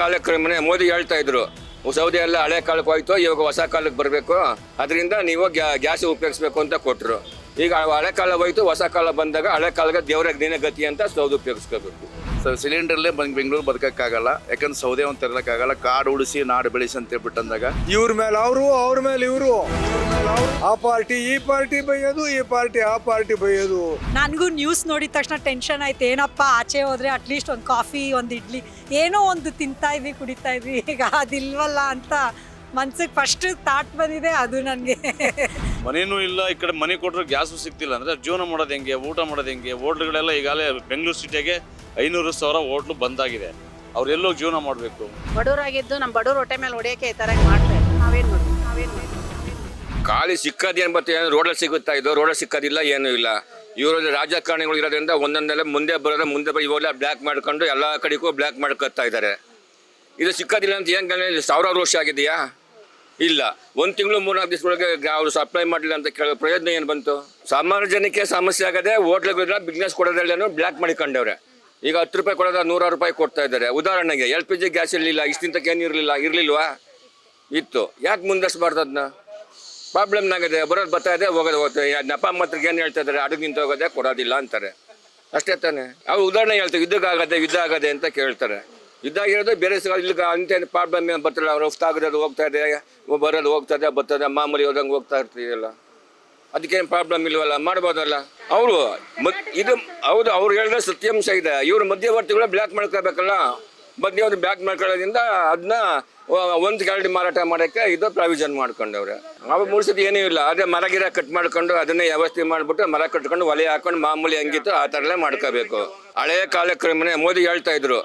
ಕಾಲಕ್ಕೆ ಮೋದಿ ಹೇಳ್ತಾ ಇದ್ರು ಸೌದೆ ಎಲ್ಲ ಹಳೆ ಕಾಲಕ್ಕೆ ಹೋಯ್ತು, ಇವಾಗ ಹೊಸ ಕಾಲಕ್ಕೆ ಬರಬೇಕು, ಅದರಿಂದ ನೀವು ಗ್ಯಾಸ್ ಉಪಯೋಗಿಸ್ಬೇಕು ಅಂತ ಕೊಟ್ಟರು. ಈಗ ಹಳೆ ಕಾಲ ಹೋಯ್ತು, ಹೊಸ ಕಾಲ ಬಂದಾಗ ಹಳೆ ಕಾಲಕ್ಕೆ ದೇವರ ದಿನ ಗತಿ ಅಂತ ಸೌದೆ ಉಪಯೋಗಿಸ್ಕೋಬೇಕು. ಸಿಲಿಂಡರ್ಲೇ ಬೆಂಗಳೂರು ಬದುಕಕ್ಕಾಗಲ್ಲ, ಯಾಕಂದ್ರೆ ಸೌದೆ ಒಂದು ತರಲಿಕ್ಕಾಗಲ್ಲ. ಕಾಡು ಉಳಿಸಿ ನಾಡು ಬೆಳೆಸಿ ಅಂತ ಹೇಳ್ಬಿಟ್ಟು ಅಂದಾಗ ಇವ್ರ ಮೇಲೆ ಅವರು, ಅವ್ರ ಮೇಲೆ ಇವರು, ಆ ಪಾರ್ಟಿ ಈ ಪಾರ್ಟಿ ಬೈಯೋದು, ಈ ಪಾರ್ಟಿ ಆ ಪಾರ್ಟಿ ಬೈಯೋದು. ನನಗೂ ನ್ಯೂಸ್ ನೋಡಿದ ತಕ್ಷಣ ಟೆನ್ಷನ್ ಆಯ್ತು. ಏನಪ್ಪ ಆಚೆ ಹೋದ್ರೆ ಅಟ್ಲೀಸ್ಟ್ ಒಂದು ಕಾಫಿ, ಒಂದು ಇಡ್ಲಿ, ಏನೋ ಒಂದು ತಿಂತಾ ಇದ್ವಿ, ಕುಡಿತಾ ಇದ್ವಿ, ಈಗ ಅದಿಲ್ವಲ್ಲ ಅಂತ ಮನ್ಸಿಗೆ ಫಸ್ಟ್ ಥಾಟ್ ಬಂದಿದೆ. ಅದು ನನಗೆ ಮನೇನೂ ಇಲ್ಲ, ಈ ಕಡೆ ಮನೆ ಕೊಟ್ಟರು ಗ್ಯಾಸು ಸಿಗ್ತಿಲ್ಲ ಅಂದರೆ ಜೀವನ ಮಾಡೋದು ಹೆಂಗೆ, ಊಟ ಮಾಡೋದು ಹೆಂಗೆ? ಹೋಟ್ಲುಗಳೆಲ್ಲ ಈಗಾಗಲೇ ಬೆಂಗಳೂರು ಸಿಟಿಗೆ 500,000 ಹೋಟ್ಲು ಬಂದಾಗಿದೆ. ಅವ್ರೆಲ್ಲೋ ಜೀವನ ಮಾಡಬೇಕು. ಬಡವರಾಗಿದ್ದು ನಮ್ಮ ಬಡವ್ರ ಹೊಟ್ಟೆ ಮೇಲೆ ಹೊಡೆಯೋಕೆ ಈ ಥರ ಮಾಡ್ತಾರೆ. ನಾವೇನು ಮಾಡೋದು? ಖಾಲಿ ಸಿಕ್ಕದೇನು ಬರ್ತದೆ, ರೋಡಲ್ಲಿ ಸಿಗುತ್ತಾ ಇದು? ರೋಡಲ್ಲಿ ಸಿಕ್ಕೋದಿಲ್ಲ, ಏನೂ ಇಲ್ಲ. ಇವರು ರಾಜಕಾರಣಿಗಳು ಇರೋದ್ರಿಂದ ಒಂದೊಂದೆಲ್ಲ ಮುಂದೆ ಬರೋದು ಇವೆಲ್ಲ ಬ್ಲ್ಯಾಕ್ ಮಾಡ್ಕೊಂಡು ಎಲ್ಲ ಕಡೆಗೂ ಬ್ಲ್ಯಾಕ್ ಮಾಡ್ಕೊತಾ ಇದ್ದಾರೆ. ಇದು ಸಿಕ್ಕೋದಿಲ್ಲ ಅಂತ ಏನು ಸಾವಿರಾರು ವರ್ಷ ಆಗಿದೆಯಾ? ಇಲ್ಲ. ಒಂದು ತಿಂಗಳು 3-4 ದಿವಸದೊಳಗೆ ಅವರು ಸಪ್ಲೈ ಮಾಡಲಿಲ್ಲ ಅಂತ ಕೇಳೋ ಪ್ರಯೋಜನ ಏನು ಬಂತು? ಸಾಮಾನ್ಯ ಜನಕ್ಕೆ ಸಮಸ್ಯೆ ಆಗದೆ ಹೋಟ್ಲುಗಳನ್ನ ಬಿಸ್ನೆಸ್ ಕೊಡೋದ್ರಲ್ಲೇನೋ ಬ್ಲ್ಯಾಕ್ ಮಾಡಿಕೊಂಡವ್ರೆ. ಈಗ 10 ರೂಪಾಯಿ ಕೊಡೋದು 100 ರೂಪಾಯಿ ಕೊಡ್ತಾ ಇದ್ದಾರೆ. ಉದಾಹರಣೆಗೆ LPG ಗ್ಯಾಸ್ ಇರಲಿಲ್ಲ, ಇಷ್ಟಿಂತಕ್ಕೆ ಏನು ಇರಲಿಲ್ವಾ? ಇತ್ತು. ಯಾಕೆ ಮುಂದರ್ಸ್ಬಾರ್ದು? ಅದನ್ನ ಪ್ರಾಬ್ಲಮ್ನಾಗಿದೆ. ಬರೋದು ಬರ್ತಾ ಇದೆ, ಹೋಗೋದು ಹೋಗ್ತದೆ. ನಪ್ಪ ಮಾತ್ರಕ್ಕೆ ಏನು ಹೇಳ್ತಾ ಇದ್ದಾರೆ? ಅಡುಗೆ ನಿಂತು ಹೋಗೋದೆ, ಕೊಡೋದಿಲ್ಲ ಅಂತಾರೆ. ಅಷ್ಟೇ ತಾನೆ. ಅವ್ರು ಉದಾಹರಣೆ ಹೇಳ್ತಾರೆ, ಯುದ್ಧ ಆಗದೆ ಅಂತ ಕೇಳ್ತಾರೆ. ಯುದ್ಧ ಆಗಿರೋದು ಬೇರೆ ಇಲ್ಲಿ ಅಂತ ಪ್ರಾಬ್ಲಮ್ ಏನು ಬರ್ತಿಲ್ಲ. ಅವ್ರು ಹೋಗ್ತಾಗೋದು ಹೋಗ್ತಾ ಇದೆ, ಬರೋದು ಹೋಗ್ತದೆ, ಬರ್ತದೆ, ಮಾಮೂಲಿ ಹೋದಂಗೆ ಹೋಗ್ತಾ ಇರ್ತೀವಲ್ಲ. ಅದಕ್ಕೇನು ಪ್ರಾಬ್ಲಮ್ ಇಲ್ವಲ್ಲ, ಮಾಡ್ಬೋದಲ್ಲ ಅವರು. ಇದು ಹೌದು, ಅವ್ರು ಹೇಳಿದ್ರೆ ಸತ್ಯಾಂಶ ಇದೆ. ಇವರು ಮಧ್ಯವರ್ತಿಗಳು ಬ್ಲ್ಯಾಕ್ ಮಾಡ್ಕೋಬೇಕಲ್ಲ. ಮಧ್ಯವರ್ತಿ ಬ್ಲ್ಯಾಕ್ ಮಾಡ್ಕೊಳ್ಳೋದ್ರಿಂದ ಅದನ್ನ ಒಂದು ಗಾಡಿ ಮಾರಾಟ ಮಾಡೋಕ್ಕೆ ಇದು ಪ್ರಾವಿಷನ್ ಮಾಡ್ಕೊಂಡವ್ರೆ. ಅವಾಗ ಮೂಡಿಸಿದ್ದು ಏನೂ ಇಲ್ಲ. ಅದೇ ಮರ ಗಿರ ಕಟ್ ಮಾಡ್ಕೊಂಡು ಅದನ್ನೇ ವ್ಯವಸ್ಥೆ ಮಾಡಿಬಿಟ್ಟು ಮರ ಕಟ್ಕೊಂಡು ಒಲೆ ಹಾಕೊಂಡು ಮಾಮೂಲಿ ಹಂಗಿತ್ತು ಆ ಥರಲ್ಲೇ ಮಾಡ್ಕೋಬೇಕು. ಹಳೆಯ ಕಾಲಕ್ಕೆ ಮೋದಿ ಹೇಳ್ತಾ ಇದ್ರು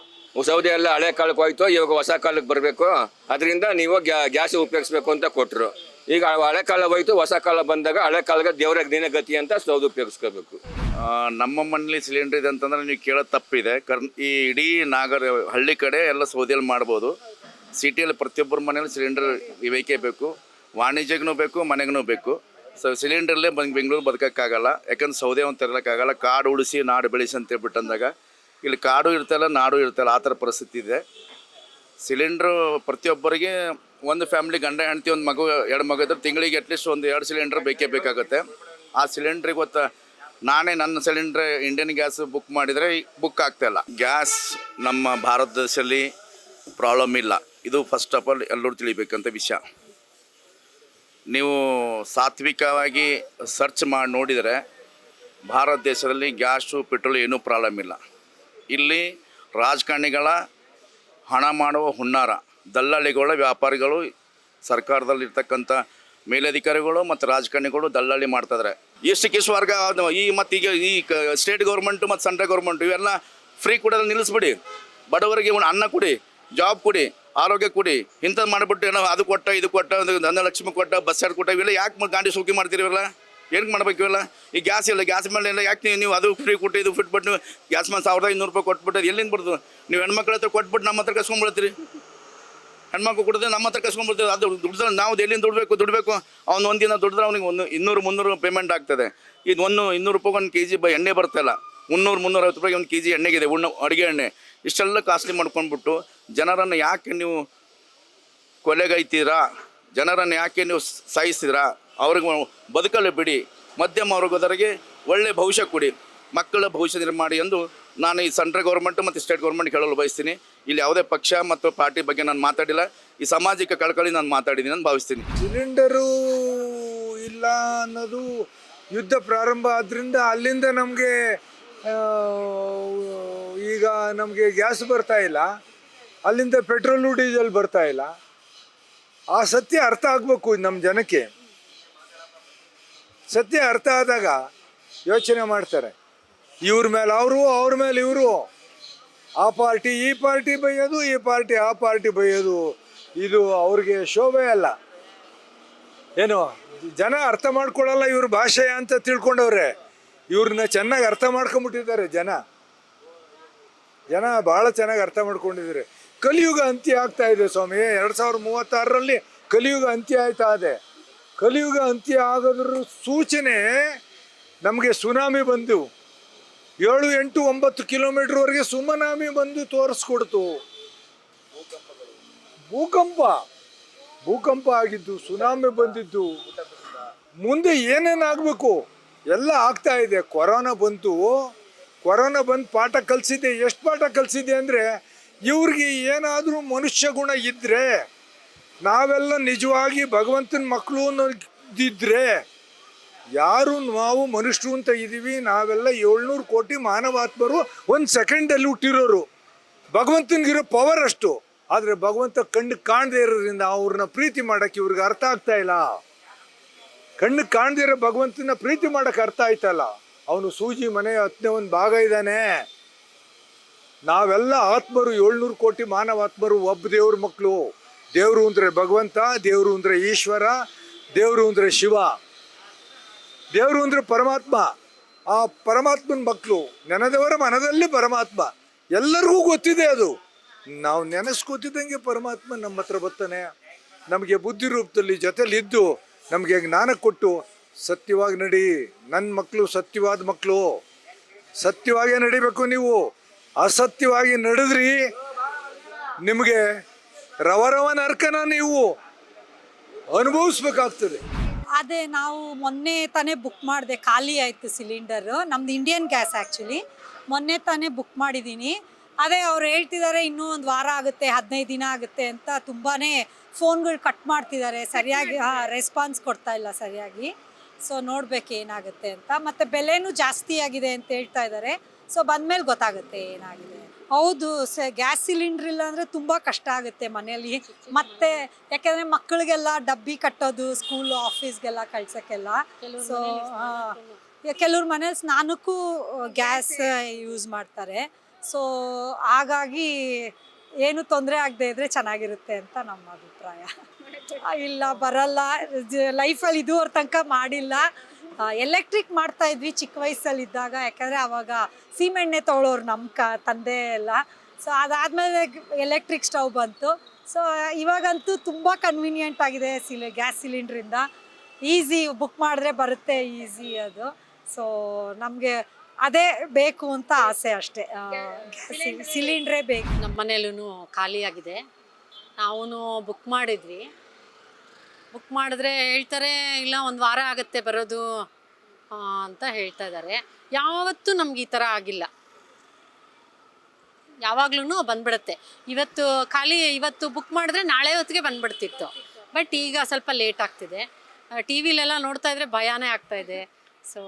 ಸೌದೆ ಎಲ್ಲ ಹಳೆ ಕಾಲಕ್ಕೆ ಹೋಯ್ತು, ಇವಾಗ ಹೊಸ ಕಾಲಕ್ಕೆ ಬರಬೇಕು, ಅದರಿಂದ ನೀವು ಗ್ಯಾಸ್ ಉಪಯೋಗಿಸ್ಬೇಕು ಅಂತ ಕೊಟ್ಟರು. ಈಗ ಹಳೆ ಕಾಲ ಹೋಯ್ತು, ಹೊಸ ಕಾಲ ಬಂದಾಗ ಹಳೆ ಕಾಲಕ್ಕೆ ದೇವರ ದಿನ ಗತಿ ಅಂತ ಸೌದೆ ಉಪಯೋಗಿಸ್ಕೋಬೇಕು. ನಮ್ಮ ಮನೇಲಿ ಸಿಲಿಂಡರ್ ಇದೆ ಅಂತಂದ್ರೆ ನೀವು ಕೇಳೋದು ತಪ್ಪಿದೆ. ಈ ಇಡೀ ಹಳ್ಳಿ ಕಡೆ ಎಲ್ಲ ಸೌದೆಯಲ್ಲಿ ಮಾಡ್ಬೋದು. ಸಿಟಿಯಲ್ಲಿ ಪ್ರತಿಯೊಬ್ಬರ ಮನೇಲಿ ಸಿಲಿಂಡರ್ ಬೇಕೇ ಬೇಕು. ವಾಣಿಜ್ಯಗೂ ಬೇಕು, ಮನೆಗೂ ಬೇಕು. ಸಿಲಿಂಡರ್ಲೇ ಬೆಂಗಳೂರು ಬದುಕಕ್ಕಾಗಲ್ಲ, ಯಾಕಂದ್ರೆ ಸೌದೆ ಒಂದು ತರಲಿಕ್ಕಾಗಲ್ಲ. ಕಾಡು ಉಳಿಸಿ ನಾಡು ಬೆಳೆಸಿ ಅಂತ ಹೇಳ್ಬಿಟ್ಟು ಅಂದಾಗ ಇಲ್ಲಿ ಕಾಡು ಇರ್ತಲ್ಲ, ನಾಡು ಇರ್ತಲ್ಲ, ಆ ಥರ ಪರಿಸ್ಥಿತಿ ಇದೆ. ಸಿಲಿಂಡ್ರು ಪ್ರತಿಯೊಬ್ಬರಿಗೆ ಒಂದು ಫ್ಯಾಮಿಲಿ ಗಂಡ ಹೆಂಡತಿ ಒಂದು ಮಗು 2 ಮಗು ಇದ್ರೆ ತಿಂಗಳಿಗೆ ಅಟ್ಲೀಸ್ಟ್ ಒಂದು 2 ಸಿಲಿಂಡ್ರ್ ಬೇಕೇ ಬೇಕಾಗುತ್ತೆ. ಆ ಸಿಲಿಂಡ್ರಿಗೆ ನಾನೇ ನನ್ನ ಸಿಲಿಂಡ್ರ್ ಇಂಡಿಯನ್ ಗ್ಯಾಸ್ ಬುಕ್ ಮಾಡಿದರೆ ಬುಕ್ ಆಗ್ತಾಯಿಲ್ಲ. ಗ್ಯಾಸ್ ನಮ್ಮ ಭಾರತ ದೇಶದಲ್ಲಿ ಪ್ರಾಬ್ಲಮ್ ಇಲ್ಲ. ಇದು ಫಸ್ಟ್ ಆಫ್ ಆಲ್ ಎಲ್ಲರೂ ತಿಳಿಬೇಕಂತ ವಿಷಯ. ನೀವು ಸಾತ್ವಿಕವಾಗಿ ಸರ್ಚ್ ಮಾಡಿ ನೋಡಿದರೆ ಭಾರತ ದೇಶದಲ್ಲಿ ಗ್ಯಾಸು ಪೆಟ್ರೋಲ್ ಏನೂ ಪ್ರಾಬ್ಲಮ್ ಇಲ್ಲ. ಇಲ್ಲಿ ರಾಜಕಾರಣಿಗಳ ಹಣ ಮಾಡುವ ಹುನ್ನಾರ, ದಲ್ಲಾಳಿಗಳ ವ್ಯಾಪಾರಿಗಳು, ಸರ್ಕಾರದಲ್ಲಿರ್ತಕ್ಕಂಥ ಮೇಲಧಿಕಾರಿಗಳು ಮತ್ತು ರಾಜಕಾರಣಿಗಳು ದಲ್ಲಾಳಿ ಮಾಡ್ತಾಯಿದ್ದಾರೆ. ಎಷ್ಟು ವರ್ಗ ಈ ಮತ್ತೀಗ ಈ ಸ್ಟೇಟ್ ಗೌರ್ಮೆಂಟು ಮತ್ತು ಸೆಂಟ್ರಲ್ ಗೌರ್ಮೆಂಟು ಇವೆಲ್ಲ ಫ್ರೀ ಕೊಡೋದು ನಿಲ್ಲಿಸ್ಬಿಡಿ. ಬಡವರಿಗೆ ಅನ್ನ ಕೊಡಿ, ಜಾಬ್ ಕೊಡಿ, ಆರೋಗ್ಯ ಕೊಡಿ. ಇಂಥದ್ದು ಮಾಡಿಬಿಟ್ಟು ಏನೋ ಅದು ಕೊಟ್ಟ, ಇದು ಕೊಟ್ಟ, ಧನಲಕ್ಷ್ಮಿ ಕೊಟ್ಟ, ಬಸ್ ಚಾರ್ಜ್ ಕೊಟ್ಟ, ಇವೆಲ್ಲ ಯಾಕೆ ಗಾಡಿ ಸೋಕಿ ಮಾಡ್ತೀರಿವಲ್ಲ? ಏನಕ್ಕೆ ಮಾಡ್ಬೇಕು ಇವೆಲ್ಲ? ಈ ಗ್ಯಾಸ್ ಇಲ್ಲ, ಗ್ಯಾಸ್ ಮೇಲೆ ಎಲ್ಲ ಯಾಕೆ ನೀವು ಅದು ಫ್ರೀ ಕೊಟ್ಟು ಇದು ಫಿಟ್ಬಿಟ್ಟು ನೀವು ಗ್ಯಾಸ್ ಮೇಲೆ 1500 ರೂಪಾಯಿ ಕೊಟ್ಬಿಟ್ಟು ಎಲ್ಲಿಂದ ಬರ್ತದೆ? ನೀವು ಹೆಣ್ಮಕ್ಳ ಹತ್ರ ಕೊಟ್ಬಿಟ್ಟು ನಮ್ಮ ಹತ್ರ ಕಸ್ಕೊಂಡ್ಬಿಡ್ತೀರಿ. ಹೆಣ್ಮಕ್ಳು ಕೊಡಿದ್ರೆ ನಮ್ಮ ಹತ್ರ ಕಸ್ಕೊಂಡ್ಬಿಡ್ತೀವಿ. ಅದು ದುಡ್ದ್ರೆ ನಾವು ಎಲ್ಲಿಂದ ದುಡಬೇಕು? ಅವ್ನು ಒಂದಿನ ದುಡಿದ್ರೆ ಅವ್ನಿಗೆ 200-300 ಪೇಮೆಂಟ್ ಆಗ್ತದೆ. ಇದು 200 ರೂಪಾಯಿಗೆ 1 kg ಎಣ್ಣೆ ಬರ್ತಲ್ಲ, 300-350 ರೂಪಾಯಿಗೆ 1 kg ಎಣ್ಣೆಗಿದೆ, ಅಡುಗೆ ಎಣ್ಣೆ. ಇಷ್ಟೆಲ್ಲ ಕಾಸ್ಟ್ಲಿ ಮಾಡ್ಕೊಂಡ್ಬಿಟ್ಟು ಜನರನ್ನು ಯಾಕೆ ನೀವು ಕೊಲೆಗೈತೀರಾ? ಜನರನ್ನು ಯಾಕೆ ನೀವು ಸಾಯಿಸ್ತೀರಾ? ಅವ್ರಿಗೆ ಬದುಕಲು ಬಿಡಿ. ಮಧ್ಯಮ ವರ್ಗದವರಿಗೆ ಒಳ್ಳೆಯ ಭವಿಷ್ಯ ಕೊಡಿ, ಮಕ್ಕಳ ಭವಿಷ್ಯ ನಿರ್ಮಾಣ ಎಂದು ನಾನು ಈ ಸೆಂಟ್ರಲ್ ಗೌರ್ಮೆಂಟು ಮತ್ತು ಸ್ಟೇಟ್ ಗೌರ್ಮೆಂಟ್ ಹೇಳಲು ಬಯಸ್ತೀನಿ. ಇಲ್ಲಿ ಯಾವುದೇ ಪಕ್ಷ ಮತ್ತು ಪಾರ್ಟಿ ಬಗ್ಗೆ ನಾನು ಮಾತಾಡಿಲ್ಲ. ಈ ಸಾಮಾಜಿಕ ಕಳಕಳಿ ನಾನು ಮಾತಾಡಿದ್ದೀನಿ ಅಂತ ಭಾವಿಸ್ತೀನಿ. ಸಿಲಿಂಡರು ಇಲ್ಲ ಅನ್ನೋದು ಯುದ್ಧ ಪ್ರಾರಂಭ ಆದ್ದರಿಂದ ಅಲ್ಲಿಂದ ನಮಗೆ ಈಗ ನಮಗೆ ಗ್ಯಾಸ್ ಬರ್ತಾ ಇಲ್ಲ, ಅಲ್ಲಿಂದ ಪೆಟ್ರೋಲು ಡೀಸೆಲ್ ಬರ್ತಾ ಇಲ್ಲ. ಆ ಸತ್ಯ ಅರ್ಥ ಆಗಬೇಕು ನಮ್ಮ ಜನಕ್ಕೆ. ಸತ್ಯ ಅರ್ಥ ಆದಾಗ ಯೋಚನೆ ಮಾಡ್ತಾರೆ. ಇವ್ರ ಮೇಲೆ ಅವರು, ಅವ್ರ ಮೇಲೆ ಇವರು, ಆ ಪಾರ್ಟಿ ಈ ಪಾರ್ಟಿ ಬೈಯೋದು, ಈ ಪಾರ್ಟಿ ಆ ಪಾರ್ಟಿ ಬೈಯೋದು. ಇದು ಅವ್ರಿಗೆ ಶೋಭೆ ಅಲ್ಲ. ಏನು ಜನ ಅರ್ಥ ಮಾಡ್ಕೊಳ್ಳಲ್ಲ ಇವ್ರ ಭಾಷೆ ಅಂತ ತಿಳ್ಕೊಂಡವ್ರೆ. ಇವ್ರನ್ನ ಚೆನ್ನಾಗಿ ಅರ್ಥ ಮಾಡ್ಕೊಂಬಿಟ್ಟಿದ್ದಾರೆ ಜನ ಭಾಳ ಚೆನ್ನಾಗಿ ಅರ್ಥ ಮಾಡ್ಕೊಂಡಿದ್ದಾರೆ. ಕಲಿಯುಗ ಅಂತ್ಯ ಆಗ್ತಾ ಇದೆ ಸ್ವಾಮಿ. 2036ರಲ್ಲಿ ಕಲಿಯುಗ ಅಂತ್ಯ ಆಯ್ತಾ ಇದೆ. ಕಲಿಯುಗ ಅಂತ್ಯ ಆಗೋದ್ರ ಸೂಚನೆ ನಮಗೆ ಸುನಾಮಿ ಬಂದು 7, 8, 9 ಕಿಲೋಮೀಟ್ರ್ವರೆಗೆ ಸುನಾಮಿ ಬಂದು ತೋರಿಸ್ಕೊಡ್ತು. ಭೂಕಂಪ ಆಗಿದ್ದು, ಸುನಾಮಿ ಬಂದಿದ್ದು, ಮುಂದೆ ಏನೇನಾಗಬೇಕು ಎಲ್ಲ ಆಗ್ತಾ ಇದೆ. ಕೊರೋನಾ ಬಂದು ಪಾಠ ಕಲಿಸಿದೆ. ಎಷ್ಟು ಪಾಠ ಕಲಿಸಿದೆ ಅಂದರೆ, ಇವ್ರಿಗೆ ಏನಾದರೂ ಮನುಷ್ಯ ಗುಣ ಇದ್ದರೆ, ನಾವೆಲ್ಲ ನಿಜವಾಗಿ ಭಗವಂತನ ಮಕ್ಕಳು ಅನ್ನೋದಿದ್ರೆ, ಯಾರು ನಾವು ಮನುಷ್ಯರು ಅಂತ ಇದ್ದೀವಿ, ನಾವೆಲ್ಲ 700 ಕೋಟಿ ಮಾನವಾತ್ಮರು ಒಂದು ಸೆಕೆಂಡಲ್ಲಿ ಹುಟ್ಟಿರೋರು. ಭಗವಂತನಿಗಿರೋ ಪವರ್ ಅಷ್ಟು. ಆದರೆ ಭಗವಂತ ಕಣ್ಣು ಕಾಣದೇ ಇರೋದ್ರಿಂದ ಅವ್ರನ್ನ ಪ್ರೀತಿ ಮಾಡೋಕ್ಕೆ ಇವ್ರಿಗೆ ಅರ್ಥ ಆಗ್ತಾ ಇಲ್ಲ. ಕಣ್ಣು ಕಾಣದೇ ಇರೋ ಭಗವಂತನ ಪ್ರೀತಿ ಮಾಡೋಕ್ಕೆ ಅರ್ಥ ಆಯ್ತಲ್ಲ. ಅವನು ಸೂಜಿ ಮನೆ 10ನೇ ಭಾಗ ಇದ್ದಾನೆ. ನಾವೆಲ್ಲ ಆತ್ಮರು, 700 ಕೋಟಿ ಮಾನವಾತ್ಮರು ಒಬ್ಬ ದೇವ್ರ ಮಕ್ಕಳು. ದೇವರು ಅಂದರೆ ಭಗವಂತ, ದೇವರು ಅಂದರೆ ಈಶ್ವರ, ದೇವರು ಅಂದರೆ ಶಿವ, ದೇವರು ಅಂದರೆ ಪರಮಾತ್ಮ. ಆ ಪರಮಾತ್ಮನ ಮಕ್ಕಳು, ನೆನೆದವರ ಮನದಲ್ಲಿ ಪರಮಾತ್ಮ. ಎಲ್ಲರಿಗೂ ಗೊತ್ತಿದೆ ಅದು. ನಾವು ನೆನೆಸ್ಕೋತಿದ್ದಂಗೆ ಪರಮಾತ್ಮ ನಮ್ಮ ಹತ್ರ ಬರ್ತಾನೆ. ನಮಗೆ ಬುದ್ಧಿ ರೂಪದಲ್ಲಿ ಜೊತೆಲಿದ್ದು ನಮಗೆ ಜ್ಞಾನ ಕೊಟ್ಟು, ಸತ್ಯವಾಗಿ ನಡಿ, ನನ್ನ ಮಕ್ಕಳು ಸತ್ಯವಾದ ಮಕ್ಕಳು, ಸತ್ಯವಾಗೇ ನಡಿಬೇಕು. ನೀವು ಅಸತ್ಯವಾಗಿ ನಡೆದ್ರಿ, ನಿಮಗೆ ರವ ನರ್ಕನ ನೀವು ಅನುಭವಿಸ್ಬೇಕಾಗ್ತದೆ. ಅದೇ ನಾವು ಮೊನ್ನೆ ತಾನೇ ಬುಕ್ ಮಾಡಿದೆ, ಖಾಲಿ ಆಯಿತು ಸಿಲಿಂಡರು. ನಮ್ದು ಇಂಡಿಯನ್ ಗ್ಯಾಸ್ ಆ್ಯಕ್ಚುಲಿ. ಮೊನ್ನೆ ತಾನೇ ಬುಕ್ ಮಾಡಿದ್ದೀನಿ. ಅದೇ ಅವ್ರು ಹೇಳ್ತಿದ್ದಾರೆ ಇನ್ನೂ 1 ವಾರ ಆಗುತ್ತೆ, 15 ದಿನ ಆಗುತ್ತೆ ಅಂತ. ತುಂಬಾ ಫೋನ್ಗಳು ಕಟ್ ಮಾಡ್ತಿದ್ದಾರೆ, ಸರಿಯಾಗಿ ರೆಸ್ಪಾನ್ಸ್ ಕೊಡ್ತಾ ಇಲ್ಲ ಸರಿಯಾಗಿ. ಸೊ ನೋಡ್ಬೇಕು ಏನಾಗುತ್ತೆ ಅಂತ. ಮತ್ತು ಬೆಲೆನೂ ಜಾಸ್ತಿ ಆಗಿದೆ ಅಂತ ಹೇಳ್ತಾ ಇದ್ದಾರೆ. ಸೊ ಬಂದಮೇಲೆ ಗೊತ್ತಾಗುತ್ತೆ ಏನಾಗಿದೆ. ಹೌದು, ಗ್ಯಾಸ್ ಸಿಲಿಂಡ್ರ್ ಇಲ್ಲ ಅಂದರೆ ತುಂಬ ಕಷ್ಟ ಆಗುತ್ತೆ ಮನೆಯಲ್ಲಿ. ಮತ್ತು ಯಾಕೆಂದರೆ ಮಕ್ಕಳಿಗೆಲ್ಲ ಡಬ್ಬಿ ಕಟ್ಟೋದು, ಸ್ಕೂಲು ಆಫೀಸ್ಗೆಲ್ಲ ಕಳ್ಸೋಕ್ಕೆಲ್ಲ. ಸೊ ಕೆಲವ್ರ ಮನೇಲಿ ಸ್ನಾನಕ್ಕೂ ಗ್ಯಾಸ್ ಯೂಸ್ ಮಾಡ್ತಾರೆ. ಸೊ ಹಾಗಾಗಿ ಏನು ತೊಂದರೆ ಆಗದೆ ಇದ್ದರೆ ಚೆನ್ನಾಗಿರುತ್ತೆ ಅಂತ ನಮ್ಮ ಅಭಿಪ್ರಾಯ. ಇಲ್ಲ ಬರಲ್ಲ, ಲೈಫಲ್ಲಿ ಇದುವರೆ ತನಕ ಮಾಡಿಲ್ಲ. ಎಲೆಕ್ಟ್ರಿಕ್ ಮಾಡ್ತಾ ಇದ್ವಿ ಚಿಕ್ಕ ವಯಸ್ಸಲ್ಲಿದ್ದಾಗ, ಯಾಕಂದರೆ ಆವಾಗ ಸೀಮೆಣ್ಣೆ ತೊಗೊಳೋರು ನಮ್ಮ ತಂದೆ ಎಲ್ಲ. ಸೊ ಅದಾದಮೇಲೆ ಎಲೆಕ್ಟ್ರಿಕ್ ಸ್ಟವ್ ಬಂತು. ಸೊ ಇವಾಗಂತೂ ತುಂಬ ಕನ್ವೀನಿಯೆಂಟ್ ಆಗಿದೆ ಗ್ಯಾಸ್ ಸಿಲಿಂಡ್ರಿಂದ. ಈಸಿ, ಬುಕ್ ಮಾಡಿದ್ರೆ ಬರುತ್ತೆ, ಈಸಿ ಅದು. ಸೊ ನಮಗೆ ಅದೇ ಬೇಕು ಅಂತ ಆಸೆ ಅಷ್ಟೇ. ಸಿಲಿಂಡ್ರೇ ಬೇಕು. ನಮ್ಮ ಮನೇಲೂ ಖಾಲಿಯಾಗಿದೆ. ನಾವು ಬುಕ್ ಮಾಡಿದ್ವಿ. ಬುಕ್ ಮಾಡಿದ್ರೆ ಹೇಳ್ತಾರೆ ಇಲ್ಲ 1 ವಾರ ಆಗುತ್ತೆ ಬರೋದು ಅಂತ ಹೇಳ್ತಾ ಇದ್ದಾರೆ. ಯಾವತ್ತೂ ನಮ್ಗೆ ಈ ಥರ ಆಗಿಲ್ಲ. ಯಾವಾಗ್ಲೂ ಬಂದ್ಬಿಡುತ್ತೆ. ಇವತ್ತು ಬುಕ್ ಮಾಡಿದ್ರೆ ನಾಳೆ ಹೊತ್ತಿಗೆ ಬಂದ್ಬಿಡ್ತಿತ್ತು. ಬಟ್ ಈಗ ಸ್ವಲ್ಪ ಲೇಟ್ ಆಗ್ತಿದೆ. ಟಿ ವಿಲೆಲ್ಲ ನೋಡ್ತಾ ಇದ್ರೆ ಭಯನೇ ಆಗ್ತಾಯಿದೆ. ಸೊ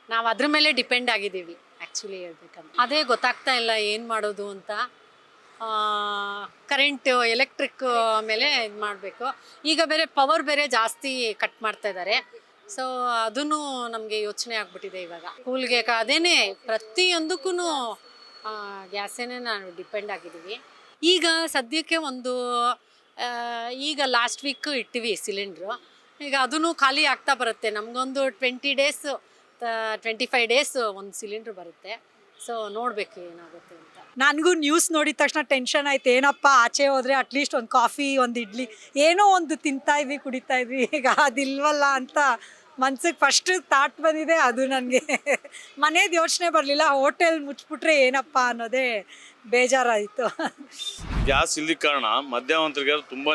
ನಾವು ಅದ್ರ ಮೇಲೆ ಡಿಪೆಂಡ್ ಆಗಿದ್ದೀವಿ ಆ್ಯಕ್ಚುಲಿ ಹೇಳ್ಬೇಕಂತ. ಅದೇ ಗೊತ್ತಾಗ್ತಾ ಇಲ್ಲ ಏನು ಮಾಡೋದು ಅಂತ. ಕರೆಂಟು, ಎಲೆಕ್ಟ್ರಿಕ್ ಮೇಲೆ ಇದು ಮಾಡಬೇಕು. ಈಗ ಪವರ್ ಬೇರೆ ಜಾಸ್ತಿ ಕಟ್ ಮಾಡ್ತಾ ಇದ್ದಾರೆ. ಸೊ ಅದೂ ನಮಗೆ ಯೋಚನೆ ಆಗ್ಬಿಟ್ಟಿದೆ ಇವಾಗ. ಸ್ಕೂಲ್ಗೆ ಅದೇನೇ ಪ್ರತಿಯೊಂದಕ್ಕೂ ಗ್ಯಾಸೇನೆ ನಾವು ಡಿಪೆಂಡ್ ಆಗಿದ್ದೀವಿ. ಈಗ ಸದ್ಯಕ್ಕೆ ಈಗ ಲಾಸ್ಟ್ ವೀಕ್ ಇಟ್ಟಿವಿ ಸಿಲಿಂಡ್ರು. ಈಗ ಅದೂ ಖಾಲಿ ಆಗ್ತಾ ಬರುತ್ತೆ. ನಮಗೊಂದು 20 ಡೇಸ್ 25 ಡೇಸ್ ಒಂದು ಸಿಲಿಂಡ್ರ್ ಬರುತ್ತೆ. ಸೊ ನೋಡಬೇಕು ಏನಾಗುತ್ತೆ ಅಂತ. ನನಗೂ ನ್ಯೂಸ್ ನೋಡಿದ ತಕ್ಷಣ ಟೆನ್ಷನ್ ಆಯ್ತು. ಏನಪ್ಪ ಆಚೆ ಹೋದರೆ ಅಟ್ಲೀಸ್ಟ್ ಒಂದು ಕಾಫಿ, ಒಂದು ಇಡ್ಲಿ, ಏನೋ ಒಂದು ತಿಂತಾಯಿದ್ವಿ, ಕುಡಿತಾಯಿದ್ವಿ. ಈಗ ಅದಿಲ್ವಲ್ಲ ಅಂತ ಮನ್ಸಿಗೆ ಫಸ್ಟ್ ಥಾಟ್ ಬಂದಿದೆ. ಅದು ನನಗೆ ಮನೇದು ಯೋಚನೆ ಬರಲಿಲ್ಲ. ಹೋಟೆಲ್ ಮುಚ್ಚಿಬಿಟ್ರೆ ಏನಪ್ಪ ಅನ್ನೋದೇ ಬೇಜಾರಾಯಿತು. ಗ್ಯಾಸ್ ಇಲ್ಲದ ಕಾರಣ ಮಧ್ಯವಂತರಿಗೆ ತುಂಬಾ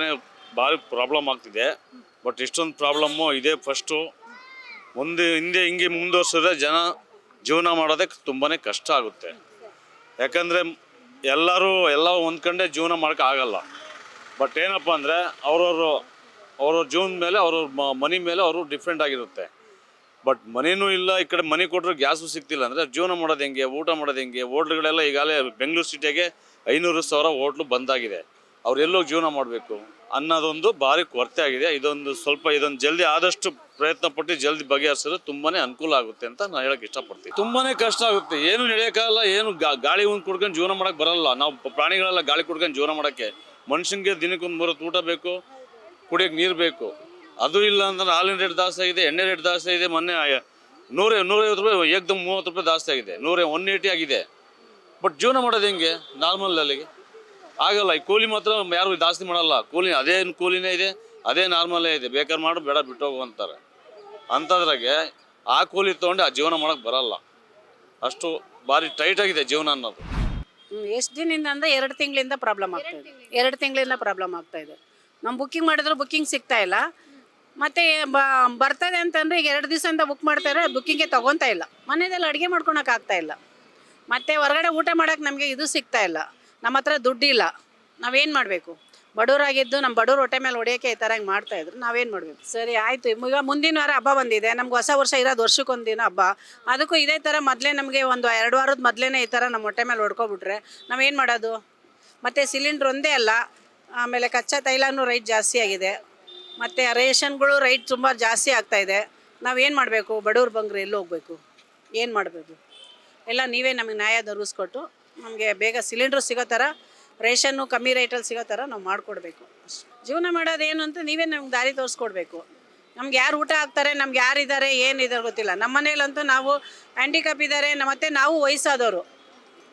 ಭಾರಿ ಪ್ರಾಬ್ಲಮ್ ಆಗ್ತಿದೆ. ಬಟ್ ಇಷ್ಟೊಂದು ಪ್ರಾಬ್ಲಮ್ಮು ಇದೆ. ಫಸ್ಟು ಹಿಂಗೆ ಮುಂದುವರ್ಸಿದ್ರೆ ಜೀವನ ಮಾಡೋದಕ್ಕೆ ತುಂಬಾ ಕಷ್ಟ ಆಗುತ್ತೆ. ಯಾಕಂದರೆ ಎಲ್ಲ ಹೊಂದ್ಕೊಂಡೆ ಜೀವನ ಮಾಡೋಕ್ಕೆ ಆಗಲ್ಲ. ಬಟ್ ಏನಪ್ಪ ಅಂದರೆ ಅವ್ರವ್ರ ಜೀವನದ ಮೇಲೆ, ಅವ್ರವ್ರ ಮನಿ ಮೇಲೆ ಅವರು ಡಿಫ್ರೆಂಟ್ ಆಗಿರುತ್ತೆ. ಬಟ್ ಮನಿನೂ ಇಲ್ಲ, ಈ ಕಡೆ ಮನಿ ಕೊಟ್ಟರು ಗ್ಯಾಸು ಸಿಗ್ತಿಲ್ಲ ಅಂದರೆ ಜೀವನ ಮಾಡೋದು ಹೆಂಗೆ, ಊಟ ಮಾಡೋದು ಹೆಂಗೆ? ಹೋಟ್ಲುಗಳೆಲ್ಲ ಈಗಾಗಲೇ ಬೆಂಗಳೂರು ಸಿಟಿಗೆ 500,000 ಹೋಟ್ಲು ಬಂದಾಗಿದೆ. ಅವ್ರು ಎಲ್ಲೋಗಿ ಜೀವನ ಮಾಡಬೇಕು ಅನ್ನೋದೊಂದು ಭಾರಿ ಕೊರತೆ ಆಗಿದೆ. ಇದೊಂದು ಜಲ್ದಿ ಆದಷ್ಟು ಪ್ರಯತ್ನ ಪಟ್ಟು ಜಲ್ದಿ ಬಗೆಹರಿಸಿದ್ರೆ ತುಂಬಾ ಅನುಕೂಲ ಆಗುತ್ತೆ ಅಂತ ನಾನು ಹೇಳೋಕ್ಕೆ ಇಷ್ಟಪಡ್ತೀನಿ. ತುಂಬಾ ಕಷ್ಟ ಆಗುತ್ತೆ. ಏನು ನಡೆಯೋಕ್ಕಾಗಲ್ಲ. ಏನು ಗಾಳಿ ಒಂದು ಕುಡ್ಕೊಂಡು ಜೀವನ ಮಾಡೋಕ್ಕೆ ಬರಲ್ಲ. ನಾವು ಪ್ರಾಣಿಗಳೆಲ್ಲ ಗಾಳಿ ಕುಡ್ಕೊಂಡು ಜೀವನ ಮಾಡೋಕ್ಕೆ. ಮನುಷ್ಯನಿಗೆ ದಿನಕ್ಕೊಂದು 3 ಊಟ ಬೇಕು, ಕುಡಿಯೋಕ್ಕೆ ನೀರು ಬೇಕು. ಅದು ಇಲ್ಲ ಅಂದ್ರೆ ಹಾಲಿನ ರೇಟ್ ಜಾಸ್ತಿ ಆಗಿದೆ, ಎಣ್ಣೆ ರೇಟ್ ಜಾಸ್ತಿ ಆಗಿದೆ. ಮೊನ್ನೆ 150 ರೂಪಾಯಿ ಏಕದಮ್ 30 ರೂಪಾಯಿ ಜಾಸ್ತಿ ಆಗಿದೆ, 180 ಆಗಿದೆ. ಬಟ್ ಜೀವನ ಮಾಡೋದು ಹೆಂಗೆ ನಾರ್ಮಲ್ ಅಲ್ಲಿಗೆ ಆಗಲ್ಲ. ಈ ಕೂಲಿ ಮಾತ್ರ ಯಾರು ಜಾಸ್ತಿ ಮಾಡಲ್ಲ. ಅದೇ ಕೂಲಿನೇ ಇದೆ, ಅದೇ ನಾರ್ಮಲೇ ಇದೆ. ಬೇಕಾದ್ರೆ ಮಾಡು, ಬೇಡ ಬಿಟ್ಟು ಹೋಗು ಅಂತಾರೆ. ಅಂಥದ್ರಾಗೆ ಆ ಕೂಲಿ ತೊಗೊಂಡು ಆ ಜೀವನ ಮಾಡೋಕ್ಕೆ ಬರಲ್ಲ. ಅಷ್ಟು ಭಾರಿ ಟೈಟ್ ಆಗಿದೆ ಜೀವನ ಅನ್ನೋದು. ಎಷ್ಟು ದಿನದಿಂದ ಅಂದರೆ 2 ತಿಂಗಳಿಂದ ಪ್ರಾಬ್ಲಮ್ ಆಗ್ತಾ ಇದೆ. 2 ತಿಂಗಳಿಂದ ಪ್ರಾಬ್ಲಮ್ ಆಗ್ತಾ ಇದೆ. ನಾವು ಬುಕ್ಕಿಂಗ್ ಮಾಡಿದ್ರು ಬುಕ್ಕಿಂಗ್ ಸಿಗ್ತಾ ಇಲ್ಲ. ಮತ್ತು ಬರ್ತದೆ ಅಂತಂದರೆ ಈಗ 2 ದಿವಸದಿಂದ ಬುಕ್ ಮಾಡ್ತಾರೆ, ಬುಕ್ಕಿಂಗೇ ತೊಗೊತಾ ಇಲ್ಲ. ಮನೆಯಲ್ಲಿ ಅಡುಗೆ ಮಾಡ್ಕೊಳಕ್ಕೆ ಆಗ್ತಾ ಇಲ್ಲ. ಮತ್ತು ಹೊರಗಡೆ ಊಟ ಮಾಡೋಕ್ಕೆ ನಮಗೆ ಇದು ಸಿಗ್ತಾ ಇಲ್ಲ. ನಮ್ಮ ಹತ್ರ ದುಡ್ಡಿಲ್ಲ. ನಾವೇನು ಮಾಡಬೇಕು? ಬಡವರಾಗಿದ್ದು ನಮ್ಮ ಬಡವ್ರ ಹೊಟ್ಟೆ ಮೇಲೆ ಹೊಡೆಯೋಕ್ಕೆ ಈ ಥರ ಹಿಂಗೆ ಮಾಡ್ತಾಯಿದ್ರು. ನಾವೇನು ಮಾಡಬೇಕು? ಸರಿ ಆಯಿತು, ಈಗ ಮುಂದಿನ ವಾರ ಹಬ್ಬ ಬಂದಿದೆ. ನಮ್ಗೆ ಹೊಸ ವರ್ಷ ಇರೋದು ವರ್ಷಕ್ಕೊಂದಿನ ಹಬ್ಬ. ಅದಕ್ಕೂ ಇದೇ ಥರ ಮೊದಲೇ ನಮಗೆ ಒಂದು 2 ವಾರದ ಮೊದಲೇ ಈ ಥರ ನಮ್ಮ ಹೊಟ್ಟೆ ಮೇಲೆ ಹೊಡ್ಕೊಬಿಟ್ರೆ ನಾವೇನು ಮಾಡೋದು? ಮತ್ತು ಸಿಲಿಂಡ್ರ್ ಒಂದೇ ಅಲ್ಲ, ಆಮೇಲೆ ಕಚ್ಚಾ ತೈಲನೂ ರೈಟ್ ಜಾಸ್ತಿ ಆಗಿದೆ. ಮತ್ತು ರೇಷನ್ಗಳು ರೈಟ್ ತುಂಬ ಜಾಸ್ತಿ ಆಗ್ತಾಯಿದೆ. ನಾವೇನು ಮಾಡಬೇಕು? ಬಡವ್ರ ಬಂಗ್ರೆ ಎಲ್ಲಿ ಹೋಗಬೇಕು? ಏನು ಮಾಡಬೇಕು? ಎಲ್ಲ ನೀವೇ ನಮಗೆ ನ್ಯಾಯ ದೊರಕಿಸ್ಕೊಟ್ಟು ನಮಗೆ ಬೇಗ ಸಿಲಿಂಡ್ರು ಸಿಗೋ ಥರ, ರೇಷನ್ನು ಕಮ್ಮಿ ರೇಟಲ್ಲಿ ಸಿಗೋ ಥರ ನಾವು ಮಾಡಿಕೊಡ್ಬೇಕು. ಜೀವನ ಮಾಡೋದೇನು ಅಂತ ನೀವೇ ನಮ್ಗೆ ದಾರಿ ತೋರಿಸ್ಕೊಡ್ಬೇಕು. ನಮ್ಗೆ ಯಾರು ಊಟ ಹಾಕ್ತಾರೆ, ನಮ್ಗೆ ಯಾರಿದ್ದಾರೆ ಏನಿದ್ದಾರೆ ಗೊತ್ತಿಲ್ಲ. ನಮ್ಮ ಮನೇಲಂತೂ ನಾವು ಹ್ಯಾಂಡಿಕ್ಯಾಪ್ ಇದ್ದಾರೆ, ಮತ್ತು ನಾವು ವಯಸ್ಸಾದವರು.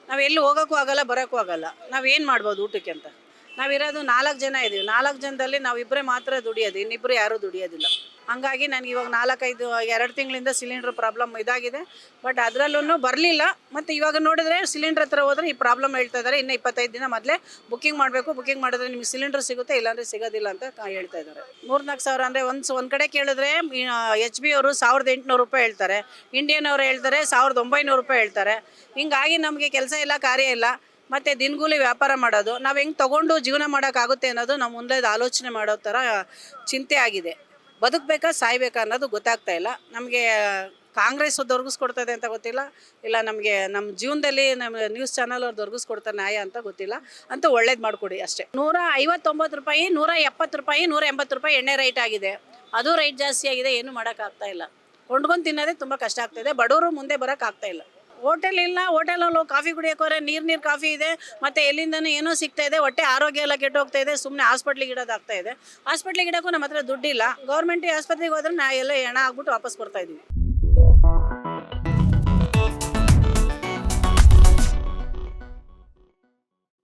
ನಾವು ಎಲ್ಲಿ ಹೋಗೋಕ್ಕೂ ಆಗಲ್ಲ, ಬರೋಕ್ಕೂ ಆಗಲ್ಲ. ನಾವೇನು ಮಾಡ್ಬೋದು ಊಟಕ್ಕೆ ಅಂತ? ನಾವಿರೋದು 4 ಜನ ಇದ್ದೀವಿ. 4 ಜನದಲ್ಲಿ ನಾವಿಬ್ಬರೇ ಮಾತ್ರ ದುಡಿಯೋದು, ಇನ್ನಿಬ್ಬರು ಯಾರೂ ದುಡಿಯೋದಿಲ್ಲ. ಹಾಗಾಗಿ ನನಗೆ ಇವಾಗ 2 ತಿಂಗಳಿಂದ ಸಿಲಿಂಡ್ರ್ ಪ್ರಾಬ್ಲಮ್ ಇದಾಗಿದೆ. ಬಟ್ ಅದರಲ್ಲೂ ಬರಲಿಲ್ಲ. ಮತ್ತು ಇವಾಗ ನೋಡಿದ್ರೆ ಸಿಲಿಂಡ್ರ್ ಹತ್ರ ಹೋದರೆ ಈ ಪ್ರಾಬ್ಲಮ್ ಹೇಳ್ತಾ ಇದ್ದಾರೆ. ಇನ್ನು 25 ದಿನ ಮೊದಲೇ ಬುಕ್ಕಿಂಗ್ ಮಾಡಬೇಕು. ಬುಕ್ಕಿಂಗ್ ಮಾಡಿದ್ರೆ ನಿಮಗೆ ಸಿಲಿಂಡ್ರ್ ಸಿಗುತ್ತೆ, ಇಲ್ಲಾಂದರೆ ಸಿಗೋದಿಲ್ಲ ಅಂತ ಹೇಳ್ತಾ ಇದ್ದಾರೆ. 3-4 ಸಾವಿರ ಅಂದರೆ ಒಂದು ಕಡೆ ಕೇಳಿದ್ರೆ HB ಅವರು 1800 ರೂಪಾಯಿ ಹೇಳ್ತಾರೆ, ಇಂಡಿಯನ್ ಅವರು ಹೇಳ್ತಾರೆ 1900 ರೂಪಾಯಿ ಹೇಳ್ತಾರೆ. ಹಿಂಗಾಗಿ ನಮಗೆ ಕೆಲಸ ಇಲ್ಲ, ಕಾರ್ಯ ಇಲ್ಲ. ಮತ್ತು ದಿನಗೂಲಿ ವ್ಯಾಪಾರ ಮಾಡೋದು, ನಾವು ಹೆಂಗೆ ತೊಗೊಂಡು ಜೀವನ ಮಾಡೋಕ್ಕಾಗುತ್ತೆ ಅನ್ನೋದು ನಮ್ಮ ಮುಂದೆ ಆಲೋಚನೆ ಮಾಡೋ ಥರ ಚಿಂತೆ ಆಗಿದೆ. ಬದುಕಬೇಕಾ ಸಾಯ್ಬೇಕಾ ಅನ್ನೋದು ಗೊತ್ತಾಗ್ತಾ ಇಲ್ಲ ನಮಗೆ. ಕಾಂಗ್ರೆಸ್ ದೊರಕಿಸ್ಕೊಡ್ತದೆ ಅಂತ ಗೊತ್ತಿಲ್ಲ, ಇಲ್ಲ ನಮಗೆ ನಮ್ಮ ಜೀವನದಲ್ಲಿ ನಮ್ಮ ನ್ಯೂಸ್ ಚಾನಲ್ ಅವ್ರು ದೊರಕಿಸ್ಕೊಡ್ತಾರೆ ನ್ಯಾಯ ಅಂತ ಗೊತ್ತಿಲ್ಲ. ಅಂತೂ ಒಳ್ಳೇದು ಮಾಡಿಕೊಡಿ ಅಷ್ಟೇ. 159 ರೂಪಾಯಿ, 170 ರೂಪಾಯಿ, 180 ರೂಪಾಯಿ ಎಣ್ಣೆ ರೈಟ್ ಆಗಿದೆ. ಅದು ರೈಟ್ ಜಾಸ್ತಿ ಆಗಿದೆ. ಏನು ಮಾಡೋಕ್ಕಾಗ್ತಾ ಇಲ್ಲ. ಕೊಂಡ್ಕೊಂಡು ತಿನ್ನೋದೇ ತುಂಬ ಕಷ್ಟ ಆಗ್ತಾಯಿದೆ. ಬಡವರು ಮುಂದೆ ಬರೋಕ್ಕಾಗ್ತಾ ಇಲ್ಲ. ಹೋಟೆಲ್ ಇಲ್ಲ, ಹೋಟೆಲಲ್ಲಿ ಕಾಫಿ ಕುಡಿಯೋಕೋರೆ ನೀರು ಕಾಫಿ ಇದೆ, ಮತ್ತು ಎಲ್ಲಿಂದನೂ ಏನೋ ಸಿಗ್ತಾ ಇದೆ. ಹೊಟ್ಟೆ ಆರೋಗ್ಯ ಎಲ್ಲ ಕೆಟ್ಟೋಗ್ತಾ ಇದೆ. ಸುಮ್ಮನೆ ಹಾಸ್ಪಿಟ್ಲಿಗೆ ಇಡೋದಾಗ್ತಾ ಇದೆ. ಹಾಸ್ಪಿಟ್ಲಿಗೆ ಇಡೋಕ್ಕೂ ನಮ್ಮ ಹತ್ರ ದುಡ್ಡಿಲ್ಲ. ಗೌರ್ಮೆಂಟ್ ಆಸ್ಪತ್ರೆಗೆ ಹೋದ್ರೆ ನಾ ಎಲ್ಲ ಹೆಣ ಆಗ್ಬಿಟ್ಟು ವಾಪಸ್ ಬರ್ತಾಯಿದ್ದೀವಿ.